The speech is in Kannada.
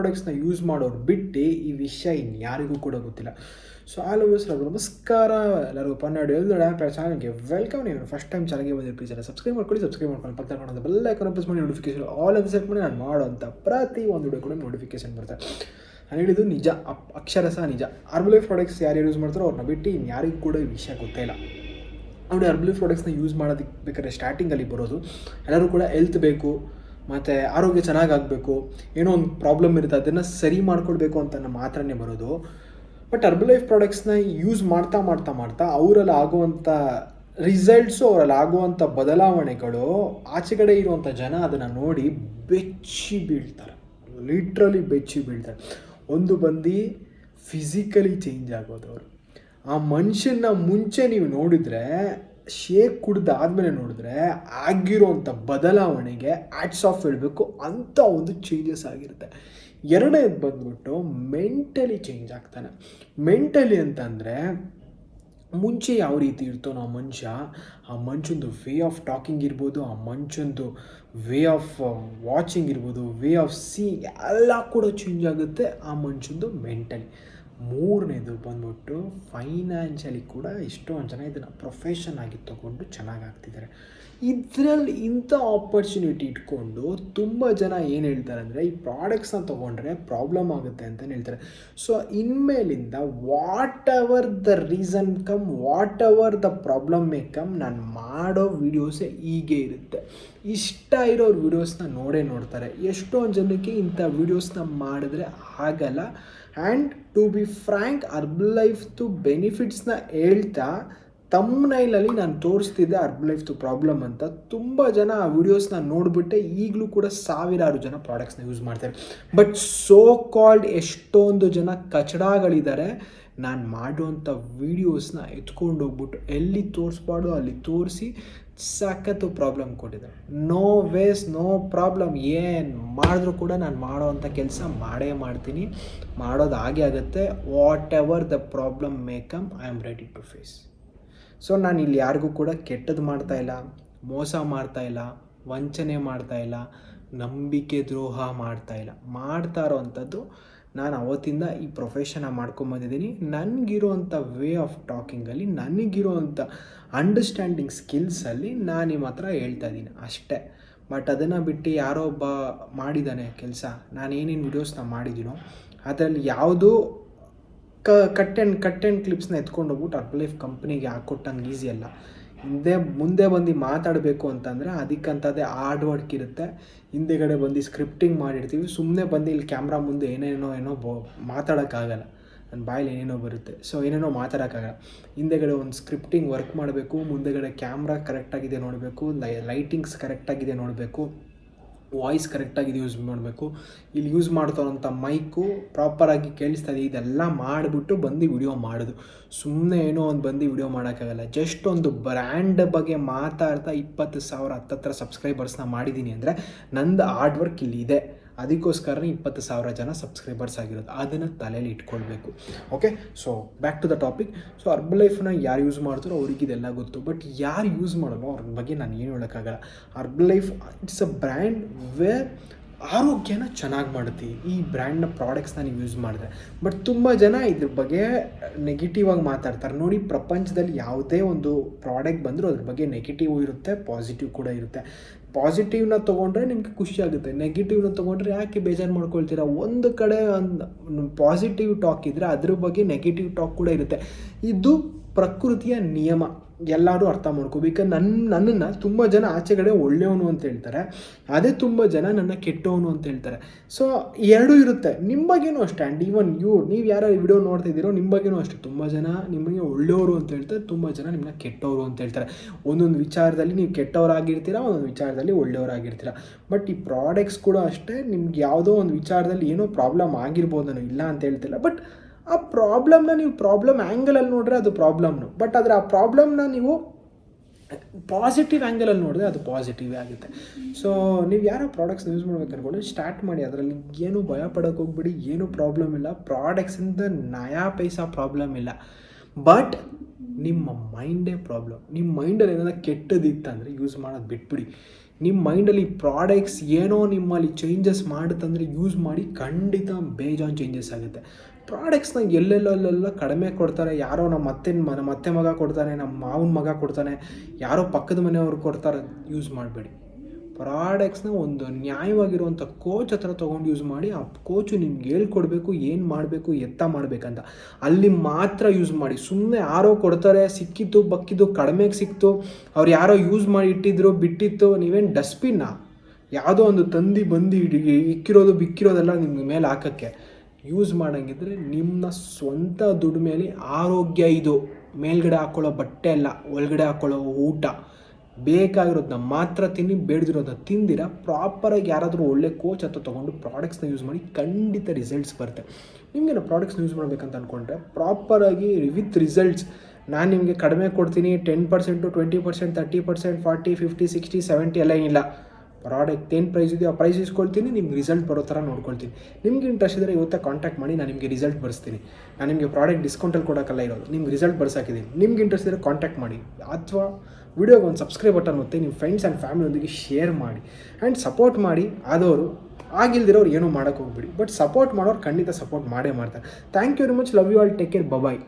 ಪ್ರಾಡಕ್ಟ್ಸ್ನ ಯೂಸ್ ಮಾಡೋರು ಬಿಟ್ಟು ಈ ವಿಷಯ ಇನ್ಯಾರಿಗೂ ಕೂಡ ಗೊತ್ತಿಲ್ಲ. ಸೊ ಆಲ್ವೇಸ್ ನಮಸ್ಕಾರ ಎಲ್ಲರಿಗೂ ಪನ್ನಡ ಹೇಳ್ದೋಣ ಚಾನಲ್ಗೆ ವೆಲ್ಕಮ್. ನೀವು ಫಸ್ಟ್ ಟೈಮ್ ಚಾನಲ್ಗೆ ಬಂದಿರೋ ಪ್ಲೀಸ್ ಎಲ್ಲ ಸಬ್ಸ್ಕ್ರೈಬ್ ಮಾಡ್ಕೊಂಡು ಪಕ್ಕದ ಕಾಣೋದು ಬೆಲ್ ಐಕಾನ್ ಪ್ರೆಸ್ ಮಾಡಿ ನೋಟಿಫಿಕೇಶನ್ ಆಲ್ ಅಂತ ಸೆಟ್ ಮಾಡಿ ನಾನು ಮಾಡೋಂಥ ಪ್ರತಿ ಒಂದು ವಿಡಿಯೋ ಕೂಡ ನೋಟಿಫಿಕೇಶನ್ ಬರುತ್ತೆ. ನಾನು ಹೇಳಿದ್ದು ನಿಜ, ಅಕ್ಷರಶಃ ನಿಜ. ಹರ್ಬಲೈಫ್ ಪ್ರಾಡಕ್ಟ್ಸ್ ಯಾರು ಯೂಸ್ ಮಾಡ್ತಾರೋ ಅವ್ರನ್ನ ಬಿಟ್ಟು ಇನ್ಯಾರಿಗೂ ಕೂಡ ಈ ವಿಷಯ ಗೊತ್ತೇ ಇಲ್ಲ. ನೋಡಿ, ಹರ್ಬಲೈಫ್ ಪ್ರಾಡಕ್ಟ್ಸ್ನ ಯೂಸ್ ಮಾಡೋದಕ್ಕೆ ಬೇಕಾದ್ರೆ ಸ್ಟಾರ್ಟಿಂಗಲ್ಲಿ ಬರೋದು ಎಲ್ಲರೂ ಕೂಡ ಹೆಲ್ತ್ ಬೇಕು ಮತ್ತು ಆರೋಗ್ಯ ಚೆನ್ನಾಗಾಗಬೇಕು, ಏನೋ ಒಂದು ಪ್ರಾಬ್ಲಮ್ ಇರುತ್ತೆ ಅದನ್ನು ಸರಿ ಮಾಡ್ಕೊಳ್ಬೇಕು ಅಂತ ಮಾತ್ರನೇ ಬರೋದು. ಬಟ್ ಹರ್ಬಲೈಫ್ ಪ್ರಾಡಕ್ಟ್ಸ್ನ ಯೂಸ್ ಮಾಡ್ತಾ ಮಾಡ್ತಾ ಮಾಡ್ತಾ ಅವರಲ್ಲಿ ಆಗುವಂಥ ರಿಸಲ್ಟ್ಸು, ಅವರಲ್ಲಿ ಆಗುವಂಥ ಬದಲಾವಣೆಗಳು ಆಚೆ ಕಡೆ ಇರುವಂಥ ಜನ ಅದನ್ನು ನೋಡಿ ಬೆಚ್ಚಿ ಬೀಳ್ತಾರೆ, ಲಿಟ್ರಲಿ ಬೆಚ್ಚಿ ಬೀಳ್ತಾರೆ. ಒಂದು ಬಂದು ಫಿಸಿಕಲಿ ಚೇಂಜ್ ಆಗೋದು. ಅವರು ಆ ಮನುಷ್ಯನ ಮುಂಚೆ ನೀವು ನೋಡಿದರೆ, ಶೇಕ್ ಕುಡ್ದಾದ್ಮೇಲೆ ನೋಡಿದ್ರೆ ಆಗಿರೋವಂಥ ಬದಲಾವಣೆಗೆ ಆ್ಯಟ್ಸ್ ಆಫ್ ಹೇಳಬೇಕು, ಅಂಥ ಒಂದು ಚೇಂಜಸ್ ಆಗಿರುತ್ತೆ. ಎರಡನೇದು ಬಂದ್ಬಿಟ್ಟು ಮೆಂಟಲಿ ಚೇಂಜ್ ಆಗ್ತಾನೆ. ಮೆಂಟಲಿ ಅಂತಂದರೆ ಮುಂಚೆ ಯಾವ ರೀತಿ ಇರ್ತಾನೋ ಆ ಮನುಷ್ಯಂದು ವೇ ಆಫ್ ಟಾಕಿಂಗ್ ಇರ್ಬೋದು, ಆ ಮನುಷ್ಯಂದು ವೇ ಆಫ್ ವಾಚಿಂಗ್ ಇರ್ಬೋದು, ವೇ ಆಫ್ ಸೀಯಿಂಗ್ ಎಲ್ಲ ಕೂಡ ಚೇಂಜ್ ಆಗುತ್ತೆ ಆ ಮನುಷ್ಯಂದು ಮೆಂಟಲಿ. ಮೂರನೇದು ಬಂದ್ಬಿಟ್ಟು ಫೈನಾನ್ಷಿಯಲಿ ಕೂಡ ಎಷ್ಟೊಂದು ಜನ ಇದನ್ನು ಪ್ರೊಫೆಷನ್ ಆಗಿ ತೊಗೊಂಡು ಚೆನ್ನಾಗಾಗ್ತಿದ್ದಾರೆ. ಇದರಲ್ಲಿ ಇಂಥ ಆಪರ್ಚುನಿಟಿ ಇಟ್ಕೊಂಡು ತುಂಬ ಜನ ಏನು ಹೇಳ್ತಾರೆ ಅಂದರೆ, ಈ ಪ್ರಾಡಕ್ಟ್ಸ್ನ ತೊಗೊಂಡ್ರೆ ಪ್ರಾಬ್ಲಮ್ ಆಗುತ್ತೆ ಅಂತಲೇ ಹೇಳ್ತಾರೆ. ಸೊ ಇನ್ಮೇಲಿಂದ whatever the reason come, whatever the problem may come, ನಾನು ಮಾಡೋ ವೀಡಿಯೋಸೇ ಹೀಗೆ ಇರುತ್ತೆ. ಇಷ್ಟ ಇರೋರು ವೀಡಿಯೋಸ್ನ ನೋಡ್ತಾರೆ. ಎಷ್ಟೊಂದು ಜನಕ್ಕೆ ಇಂಥ ವೀಡಿಯೋಸ್ನ ಮಾಡಿದ್ರೆ ಆಗಲ್ಲ. ಆ್ಯಂಡ್ ಟು ಬಿ ಫ್ರ್ಯಾಂಕ್, ಹರ್ಬಲೈಫ್ದು ಬೆನಿಫಿಟ್ಸ್ನ ಹೇಳ್ತಾ ತಮ್ನೈಲಲ್ಲಿ ನಾನು ತೋರಿಸ್ತಿದ್ದೆ ಹರ್ಬಲೈಫ್ದು ಪ್ರಾಬ್ಲಮ್ ಅಂತ. ತುಂಬ ಜನ ಆ ವಿಡಿಯೋಸ್ನ ನೋಡಿಬಿಟ್ಟೆ ಈಗಲೂ ಕೂಡ ಸಾವಿರಾರು ಜನ ಪ್ರಾಡಕ್ಟ್ಸ್ನ ಯೂಸ್ ಮಾಡ್ತಾರೆ. ಬಟ್ ಸೋ ಕಾಲ್ಡ್ ಎಷ್ಟೊಂದು ಜನ ಕಚಡಗಳಿದ್ದಾರೆ, ನಾನು ಮಾಡುವಂಥ ವೀಡಿಯೋಸ್ನ ಎತ್ಕೊಂಡು ಹೋಗ್ಬಿಟ್ಟು ಎಲ್ಲಿ ತೋರಿಸ್ಬಾರ್ದು ಅಲ್ಲಿ ತೋರಿಸಿ ಸಖತ್ತು ಪ್ರಾಬ್ಲಮ್ ಕೊಟ್ಟಿದ್ದಾರೆ. ನೋ ವೇಸ್ ನೋ ಪ್ರಾಬ್ಲಮ್, ಏನು ಮಾಡಿದ್ರೂ ಕೂಡ ನಾನು ಮಾಡೋವಂಥ ಕೆಲಸ ಮಾಡೇ ಮಾಡ್ತೀನಿ, ಮಾಡೋದು ಹಾಗೆ ಆಗುತ್ತೆ. Whatever the problem may come, I am ready to face. So ನಾನು ಇಲ್ಲಿ ಯಾರಿಗೂ ಕೂಡ ಕೆಟ್ಟದ್ದು ಮಾಡ್ತಾಯಿಲ್ಲ, ಮೋಸ ಮಾಡ್ತಾಯಿಲ್ಲ, ವಂಚನೆ ಮಾಡ್ತಾಯಿಲ್ಲ, ನಂಬಿಕೆ ದ್ರೋಹ ಮಾಡ್ತಾಯಿಲ್ಲ. ಮಾಡ್ತಾ ಇರೋವಂಥದ್ದು ನಾನು ಅವತ್ತಿಂದ ಈ ಪ್ರೊಫೆಷನ್ನ ಮಾಡ್ಕೊಂಬಂದಿದ್ದೀನಿ. ನನಗಿರುವಂಥ ವೇ ಆಫ್ ಟಾಕಿಂಗಲ್ಲಿ, ನನಗಿರುವಂಥ ಅಂಡರ್ಸ್ಟ್ಯಾಂಡಿಂಗ್ ಸ್ಕಿಲ್ಸಲ್ಲಿ ನಾನು ನಿಮ್ಮ ಹತ್ರ ಹೇಳ್ತಾ ಇದ್ದೀನಿ ಅಷ್ಟೇ. ಬಟ್ ಅದನ್ನು ಬಿಟ್ಟು ಯಾರೋ ಒಬ್ಬ ಮಾಡಿದ್ದಾನೆ ಕೆಲಸ, ನಾನು ಏನೇನು ವೀಡಿಯೋಸ್ನ ಮಾಡಿದ್ದೀನೋ ಅದರಲ್ಲಿ ಯಾವುದೂ ಕಟ್ ಆ್ಯಂಡ್ ಕ್ಲಿಪ್ಸ್ನ ಎತ್ಕೊಂಡು ಹೋಗ್ಬಿಟ್ಟು ಹರ್ಬಲೈಫ್ ಕಂಪ್ನಿಗೆ ಹಾಕ್ಕೊಟ್ಟಂಗೆ ಈಸಿ ಅಲ್ಲ. ಮುಂದೆ ಬಂದು ಮಾತಾಡಬೇಕು ಅಂತಂದರೆ ಅದಕ್ಕಂಥದ್ದೇ ಹಾರ್ಡ್ ವರ್ಕ್ ಇರುತ್ತೆ. ಹಿಂದೆಗಡೆ ಬಂದು ಸ್ಕ್ರಿಪ್ಟಿಂಗ್ ಮಾಡಿರ್ತೀವಿ. ಸುಮ್ಮನೆ ಬಂದು ಇಲ್ಲಿ ಕ್ಯಾಮ್ರಾ ಮುಂದೆ ಏನೇನೋ ಮಾತಾಡೋಕ್ಕಾಗಲ್ಲ, ನನ್ನ ಬಾಯಲ್ಲಿ ಏನೇನೋ ಬರುತ್ತೆ. ಸೊ ಏನೇನೋ ಮಾತಾಡೋಕ್ಕಾಗಲ್ಲ. ಹಿಂದೆಗಡೆ ಒಂದು ಸ್ಕ್ರಿಪ್ಟಿಂಗ್ ವರ್ಕ್ ಮಾಡಬೇಕು, ಮುಂದೆಗಡೆ ಕ್ಯಾಮ್ರಾ ಕರೆಕ್ಟಾಗಿದೆ ನೋಡಬೇಕು, ಲೈಟಿಂಗ್ಸ್ ಕರೆಕ್ಟಾಗಿದೆ ನೋಡಬೇಕು, ವಾಯ್ಸ್ ಕರೆಕ್ಟಾಗಿದೆ ಯೂಸ್ ಮಾಡಬೇಕು, ಇಲ್ಲಿ ಯೂಸ್ ಮಾಡ್ತಾರಂಥ ಮೈಕು ಪ್ರಾಪರಾಗಿ ಕೇಳಿಸ್ತಾ ಇದೆ, ಇದೆಲ್ಲ ಮಾಡಿಬಿಟ್ಟು ಬಂದು ವಿಡಿಯೋ ಮಾಡೋದು. ಸುಮ್ಮನೆ ಏನೋ ಒಂದು ಬಂದು ವಿಡಿಯೋ ಮಾಡೋಕ್ಕಾಗಲ್ಲ. ಜಸ್ಟ್ ಒಂದು ಬ್ರ್ಯಾಂಡ್ ಬಗ್ಗೆ ಮಾತಾಡ್ತಾ 20,000 ಹತ್ತತ್ರ ಸಬ್ಸ್ಕ್ರೈಬರ್ಸ್ನ ಮಾಡಿದ್ದೀನಿ ಅಂದರೆ ನಂದು ಹಾರ್ಡ್ ವರ್ಕ್ ಇಲ್ಲಿ ಇದೆ. ಅದಕ್ಕೋಸ್ಕರನೇ 20,000 ಜನ ಸಬ್ಸ್ಕ್ರೈಬರ್ಸ್ ಆಗಿರೋದು. ಅದನ್ನು ತಲೆಯಲ್ಲಿ ಇಟ್ಕೊಳ್ಬೇಕು. Okay, so back to the topic. So ಹರ್ಬಲೈಫ್ನ ಯಾರು ಯೂಸ್ ಮಾಡ್ತಾರೋ ಅವ್ರಿಗೆ ಇದೆಲ್ಲ ಗೊತ್ತು. ಬಟ್ ಯಾರು ಯೂಸ್ ಮಾಡಲ್ಲ ಅವ್ರ ಬಗ್ಗೆ ನಾನು ಏನು ಹೇಳೋಕ್ಕಾಗಲ್ಲ. Herbalife it's a brand where ಆರೋಗ್ಯನ ಚೆನ್ನಾಗಿ ಮಾಡುತ್ತೆ ಈ ಬ್ರ್ಯಾಂಡ್ನ ಪ್ರಾಡಕ್ಟ್ಸ್ನ ನೀವು ಯೂಸ್ ಮಾಡಿದ್ರೆ. ಬಟ್ ತುಂಬ ಜನ ಇದ್ರ ಬಗ್ಗೆ ನೆಗೆಟಿವ್ ಆಗಿ ಮಾತಾಡ್ತಾರೆ. ನೋಡಿ, ಪ್ರಪಂಚದಲ್ಲಿ ಯಾವುದೇ ಒಂದು ಪ್ರಾಡಕ್ಟ್ ಬಂದರೂ ಅದ್ರ ಬಗ್ಗೆ ನೆಗೆಟಿವ್ ಇರುತ್ತೆ, ಪಾಸಿಟಿವ್ ಕೂಡ ಇರುತ್ತೆ. ಪಾಸಿಟಿವ್ನ ತೊಗೊಂಡ್ರೆ ನಿಮಗೆ ಖುಷಿ ಆಗುತ್ತೆ, ನೆಗೆಟಿವ್ನ ತೊಗೊಂಡ್ರೆ ಯಾಕೆ ಬೇಜಾರು ಮಾಡ್ಕೊಳ್ತೀರಾ. ಒಂದು ಕಡೆ ಒಂದು ಪಾಸಿಟಿವ್ ಟಾಕ್ ಇದ್ದರೆ ಅದ್ರ ಬಗ್ಗೆ ನೆಗೆಟಿವ್ ಟಾಕ್ ಕೂಡ ಇರುತ್ತೆ. ಇದು ಪ್ರಕೃತಿಯ ನಿಯಮ, ಎಲ್ಲರೂ ಅರ್ಥ ಮಾಡ್ಕೋಬೇಕು. ನನ್ನನ್ನು ತುಂಬ ಜನ ಆಚೆ ಕಡೆ ಒಳ್ಳೆಯವನು ಅಂತ ಹೇಳ್ತಾರೆ, ಅದೇ ತುಂಬ ಜನ ನನ್ನ ಕೆಟ್ಟವನು ಅಂತ ಹೇಳ್ತಾರೆ. ಸೊ ಎರಡೂ ಇರುತ್ತೆ. ನಿಮ್ಮ ಬಗ್ಗೆನೂ ಅಷ್ಟೇ. ಆ್ಯಂಡ್ ಈವನ್ ನೀವು ಯಾರು ವಿಡಿಯೋ ನೋಡ್ತಿದ್ದೀರೋ ನಿಮ್ಮ ಬಗ್ಗೆನೂ ಅಷ್ಟೇ. ತುಂಬ ಜನ ನಿಮಗೆ ಒಳ್ಳೆಯವರು ಅಂತ ಹೇಳ್ತಾರೆ, ತುಂಬ ಜನ ನಿಮ್ಮನ್ನ ಕೆಟ್ಟವರು ಅಂತ ಹೇಳ್ತಾರೆ. ಒಂದೊಂದು ವಿಚಾರದಲ್ಲಿ ನೀವು ಕೆಟ್ಟವರಾಗಿರ್ತೀರ, ಒಂದೊಂದು ವಿಚಾರದಲ್ಲಿ ಒಳ್ಳೆಯವರಾಗಿರ್ತೀರ. ಬಟ್ ಈ ಪ್ರಾಡಕ್ಟ್ಸ್ ಕೂಡ ಅಷ್ಟೇ. ನಿಮ್ಗೆ ಯಾವುದೋ ಒಂದು ವಿಚಾರದಲ್ಲಿ ಏನೋ ಪ್ರಾಬ್ಲಮ್ ಆಗಿರ್ಬೋದು, ನಾನು ಇಲ್ಲ ಅಂತ ಹೇಳ್ತಿಲ್ಲ. ಬಟ್ ಆ ಪ್ರಾಬ್ಲಮ್ನ ನೀವು ಪ್ರಾಬ್ಲಮ್ ಆ್ಯಂಗಲಲ್ಲಿ ನೋಡಿದ್ರೆ ಅದು ಪ್ರಾಬ್ಲಮ್ನು. ಬಟ್ ಆದರೆ ಆ ಪ್ರಾಬ್ಲಮ್ನ ನೀವು ಪಾಸಿಟಿವ್ ಆ್ಯಂಗಲಲ್ಲಿ ನೋಡಿದ್ರೆ ಅದು ಪಾಸಿಟಿವೇ ಆಗುತ್ತೆ. ಸೊ ನೀವು ಯಾರೋ ಪ್ರಾಡಕ್ಟ್ಸ್ನ ಯೂಸ್ ಮಾಡ್ಬೇಕು ಅನ್ಕೊಂಡು ಸ್ಟಾರ್ಟ್ ಮಾಡಿ. ಅದರಲ್ಲಿ ಏನೂ ಭಯ ಪಡೋಕ್ಕೆ ಹೋಗ್ಬಿಡಿ, ಏನೂ ಪ್ರಾಬ್ಲಮ್ ಇಲ್ಲ. ಪ್ರಾಡಕ್ಟ್ಸಿಂದ ನಯಾ ಪೈಸಾ ಪ್ರಾಬ್ಲಮ್ ಇಲ್ಲ. ಬಟ್ ನಿಮ್ಮ ಮೈಂಡೇ ಪ್ರಾಬ್ಲಮ್. ನಿಮ್ಮ ಮೈಂಡಲ್ಲಿ ಏನಾದ್ರು ಕೆಟ್ಟದಿತ್ತಂದರೆ ಯೂಸ್ ಮಾಡೋದು ಬಿಟ್ಬಿಡಿ. ನಿಮ್ಮ ಮೈಂಡಲ್ಲಿ ಪ್ರಾಡಕ್ಟ್ಸ್ ಏನೋ ನಿಮ್ಮಲ್ಲಿ ಚೇಂಜಸ್ ಮಾಡುತ್ತಂದರೆ ಯೂಸ್ ಮಾಡಿ, ಖಂಡಿತ ಬೇಜಾನ್ ಚೇಂಜಸ್ ಆಗುತ್ತೆ. ಪ್ರಾಡಕ್ಟ್ಸ್ನ ಎಲ್ಲೆಲ್ಲ ಕಡಿಮೆ ಕೊಡ್ತಾರೆ, ಯಾರೋ ನಮ್ಮ ಅತ್ತೆ ಮಗ ಕೊಡ್ತಾನೆ, ನಮ್ಮ ಮಾವನ ಮಗ ಕೊಡ್ತಾನೆ, ಯಾರೋ ಪಕ್ಕದ ಮನೆಯವ್ರು ಕೊಡ್ತಾರೆ, ಯೂಸ್ ಮಾಡಬೇಡಿ. ಪ್ರಾಡಕ್ಟ್ಸ್ನ ಒಂದು ನ್ಯಾಯವಾಗಿರುವಂಥ ಕೋಚ್ ಹತ್ರ ತೊಗೊಂಡು ಯೂಸ್ ಮಾಡಿ. ಆ ಕೋಚು ನಿಮ್ಗೆ ಹೇಳ್ಕೊಡ್ಬೇಕು ಏನು ಮಾಡಬೇಕು, ಎತ್ತ ಮಾಡಬೇಕಂತ. ಅಲ್ಲಿ ಮಾತ್ರ ಯೂಸ್ ಮಾಡಿ. ಸುಮ್ಮನೆ ಯಾರೋ ಕೊಡ್ತಾರೆ, ಸಿಕ್ಕಿತ್ತು ಬಕ್ಕಿದ್ದು ಕಡಿಮೆಗೆ ಸಿಕ್ತು, ಅವ್ರು ಯಾರೋ ಯೂಸ್ ಮಾಡಿ ಇಟ್ಟಿದ್ರು ಬಿಟ್ಟಿತ್ತು, ನೀವೇನು ಡಸ್ಟ್ಬಿನ್ನ? ಯಾವುದೋ ಒಂದು ಬಂದು ಇಕ್ಕಿರೋದು ಬಿಕ್ಕಿರೋದೆಲ್ಲ ನಿಮ್ಮ ಮೇಲೆ ಹಾಕೋಕ್ಕೆ. ಯೂಸ್ ಮಾಡೋಂಗಿದ್ರೆ ನಿಮ್ಮ ಸ್ವಂತ ದುಡ್ಡು ಮೇಲೆ ಆರೋಗ್ಯ. ಇದು ಮೇಲ್ಗಡೆ ಹಾಕ್ಕೊಳ್ಳೋ ಬಟ್ಟೆ ಅಲ್ಲ, ಒಳಗಡೆ ಹಾಕ್ಕೊಳ್ಳೋ ಊಟ. ಬೇಕಾಗಿರೋದನ್ನ ಮಾತ್ರ ತಿನ್ನಿ, ಬೇಡದಿರೋದನ್ನ ತಿಂದಿರ ಪ್ರಾಪರಾಗಿ ಯಾರಾದರೂ ಒಳ್ಳೆ ಕೋಚ್ ಹತ್ರ ತೊಗೊಂಡು ಪ್ರಾಡಕ್ಟ್ಸ್ನ ಯೂಸ್ ಮಾಡಿ, ಖಂಡಿತ ರಿಸಲ್ಟ್ಸ್ ಬರುತ್ತೆ. ನಿಮಗೇನು ಪ್ರಾಡಕ್ಟ್ಸ್ನ ಯೂಸ್ ಮಾಡಬೇಕಂತ ಅಂದ್ಕೊಂಡ್ರೆ ಪ್ರಾಪರಾಗಿ ವಿತ್ ರಿಸಲ್ಟ್ಸ್. ನಾನು ನಿಮಗೆ ಕಡಿಮೆ ಕೊಡ್ತೀನಿ, 10%, 20%, 30%, 40, 50, 60, 70 ಎಲ್ಲ ಏನಿಲ್ಲ. ಪ್ರಾಡಕ್ಟ್ ಏನು ಪ್ರೈಸ್ ಇದೆಯೋ ಆ ಪ್ರೈಸ್ ಇಸ್ಕೊಳ್ತೀನಿ, ನಿಮ್ಗೆ ರಿಸಲ್ಟ್ ಬರೋ ಥರ ನೋಡ್ಕೊಳ್ತೀನಿ. ನಿಮ್ಗೆ ಇಂಟ್ರೆಸ್ಟ್ ಇದ್ದರೆ ಇವತ್ತೇ ಕಾಂಟ್ಯಾಕ್ಟ್ ಮಾಡಿ, ನಾನು ನಿಮಗೆ ರಿಸಲ್ಟ್ ಬರ್ಸ್ತೀನಿ. ನಾನು ನಿಮಗೆ ಪ್ರಾಡಕ್ಟ್ ಡಿಸ್ಕೌಂಟಲ್ಲಿ ಕೊಡೋಕ್ಕಲ್ಲ ಇರೋದು, ನಿಮ್ಗೆ ರಿಸಲ್ಟ್ ಬರ್ಸಾಕಿದ್ದೀನಿ. ನಿಮ್ಗೆ ಇಂಟ್ರೆಸ್ಟ್ ಇದ್ದರೆ ಕಾಂಟ್ಯಾಕ್ಟ್ ಮಾಡಿ, ಅಥವಾ ವಿಡಿಯೋಗೆ ಒಂದು ಸಬ್ಸ್ಕ್ರೈಬ್ ಬಟನ್ ಒತ್ತಿ ನಿಮ್ಮ ಫ್ರೆಂಡ್ಸ್ ಆ್ಯಂಡ್ ಫ್ಯಾಮಿಲಿಯೊಂದಿಗೆ ಶೇರ್ ಮಾಡಿ ಆ್ಯಂಡ್ ಸಪೋರ್ಟ್ ಮಾಡಿ. ಆದವರು ಆಗಿಲ್ದಿರೋರು ಏನೂ ಮಾಡೋಕ್ಕೆ ಹೋಗ್ಬಿಡಿ, ಬಟ್ ಸಪೋರ್ಟ್ ಮಾಡೋರು ಖಂಡಿತ ಸಪೋರ್ಟ್ ಮಾಡೇ ಮಾಡ್ತಾರೆ. Thank you very much. Love you all. Take care. Bye.